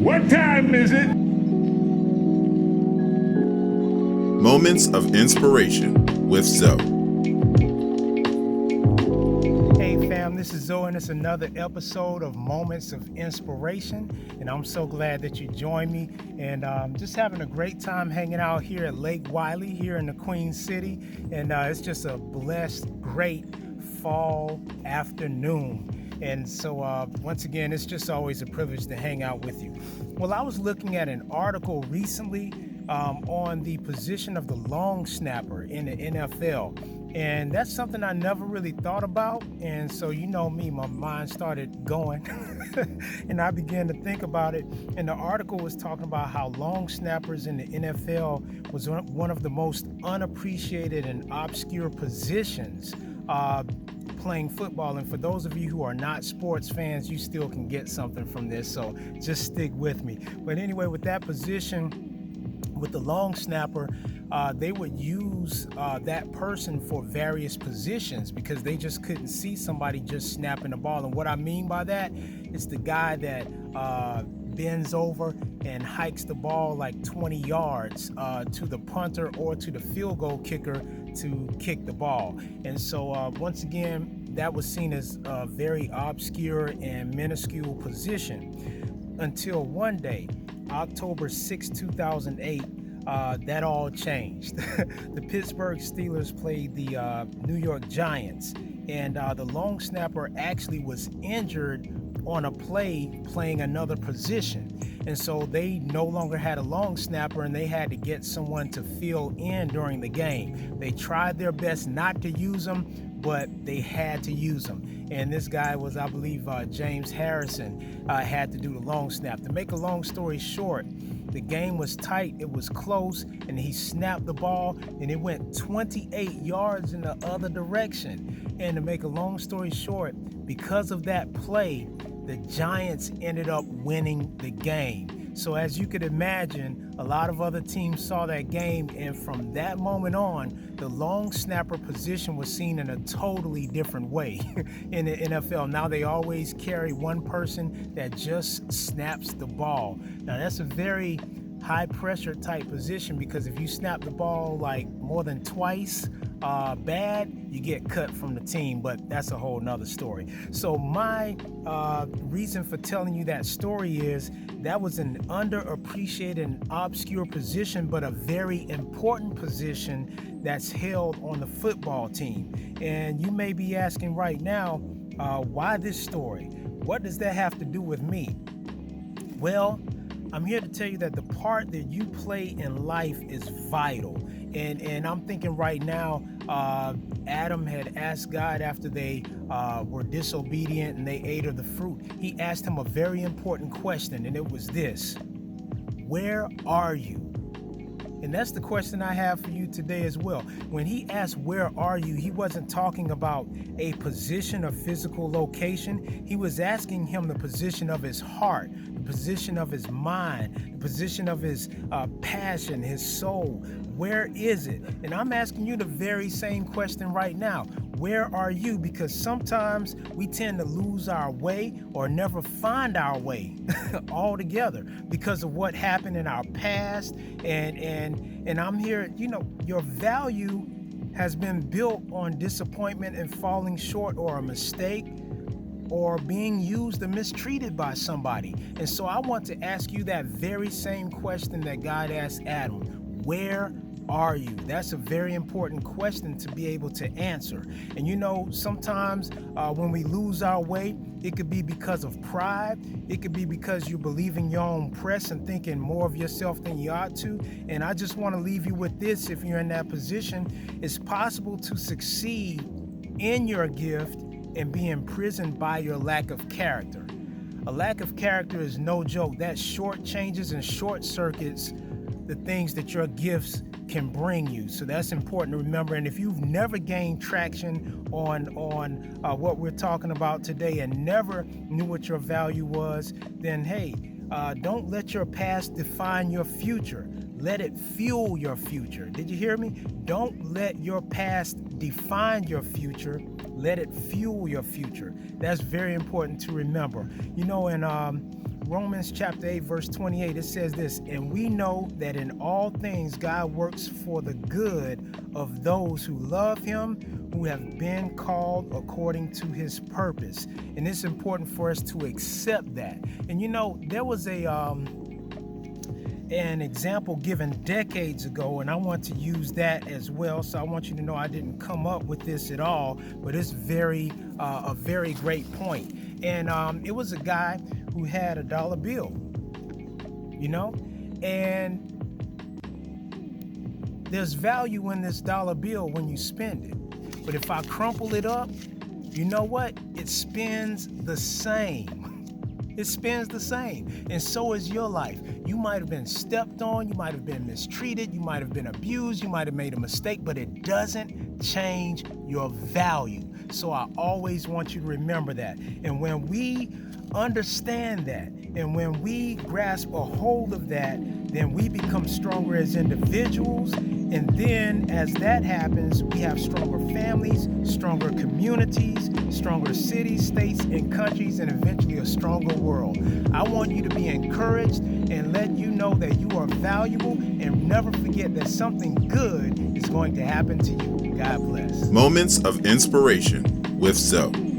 What time is it? Moments of Inspiration with Zoe. Hey fam, this is Zoe and it's another episode of Moments of Inspiration, and I'm so glad that you joined me, and just having a great time hanging out here at Lake Wiley here in the Queen City, and it's just a blessed, great fall afternoon. And so once again, it's just always a privilege to hang out with you. Well, I was looking at an article recently on the position of the long snapper in the NFL. And that's something I never really thought about. And so, you know me, my mind started going and I began to think about it. And the article was talking about how long snappers in the NFL was one of the most unappreciated and obscure positions playing football. And for those of you who are not sports fans, you still can get something from this, so just stick with me. But anyway, with that position, with the long snapper, they would use that person for various positions because they just couldn't see somebody just snapping the ball. And what I mean by that is the guy that bends over and hikes the ball like 20 yards to the punter or to the field goal kicker to kick the ball. And so once again, that was seen as a very obscure and minuscule position until one day, October 6, 2008, that all changed. The Pittsburgh Steelers played the New York Giants, and the long snapper actually was injured on a play playing another position. And so they no longer had a long snapper and they had to get someone to fill in during the game. They tried their best not to use them, but they had to use them. And this guy was, I believe, James Harrison, had to do the long snap. To make a long story short, the game was tight, it was close, and he snapped the ball and it went 28 yards in the other direction. And to make a long story short, because of that play, the Giants ended up winning the game. So as you could imagine, a lot of other teams saw that game, and from that moment on, the long snapper position was seen in a totally different way in the NFL. Now they always carry one person that just snaps the ball. Now that's a very high pressure type position because if you snap the ball like more than twice bad, you get cut from the team, but that's a whole nother story. So my reason for telling you that story is that was an underappreciated and obscure position, but a very important position that's held on the football team. And you may be asking right now, why this story? What does that have to do with me? Well, I'm here to tell you that the part that you play in life is vital. And I'm thinking right now, Adam had asked God after they were disobedient and they ate of the fruit. He asked him a very important question, and it was this: where are you? And that's the question I have for you today as well. When he asked, where are you? He wasn't talking about a position or physical location. He was asking him the position of his heart, the position of his mind, the position of his passion, his soul. Where is it? And I'm asking you the very same question right now. Where are you? Because sometimes we tend to lose our way or never find our way altogether because of what happened in our past. And I'm here, you know, your value has been built on disappointment and falling short or a mistake or being used or mistreated by somebody. And so I want to ask you that very same question that God asked Adam. Where are you? That's a very important question to be able to answer. And you know, sometimes when we lose our way, it could be because of pride. It could be because you believe in your own press and thinking more of yourself than you ought to. And I just want to leave you with this. If you're in that position, it's possible to succeed in your gift and be imprisoned by your lack of character. A lack of character is no joke. That short changes and short circuits the things that your gifts can bring you. So that's important to remember. And if you've never gained traction on what we're talking about today and never knew what your value was, then hey, don't let your past define your future. Let it fuel your future. Did you hear me? Don't let your past define your future. Let it fuel your future. That's very important to remember. You know, and Romans chapter 8, verse 28, it says this, and we know that in all things God works for the good of those who love him, who have been called according to his purpose. And it's important for us to accept that. And you know, there was an example given decades ago, and I want to use that as well. So I want you to know I didn't come up with this at all, but it's a very great point. And it was a guy who had a dollar bill, you know, and there's value in this dollar bill when you spend it. But if I crumple it up, you know what? It spins the same. It spins the same. And so is your life. You might have been stepped on, you might have been mistreated, you might have been abused, you might have made a mistake, but it doesn't change your value. So I always want you to remember that. And when we understand that, and when we grasp a hold of that, then we become stronger as individuals. And then as that happens, we have stronger families, stronger communities, stronger cities, states, and countries, and eventually a stronger world. I want you to be encouraged and let you know that you are valuable, and never forget that something good is going to happen to you. God bless. Moments of Inspiration with Zoe.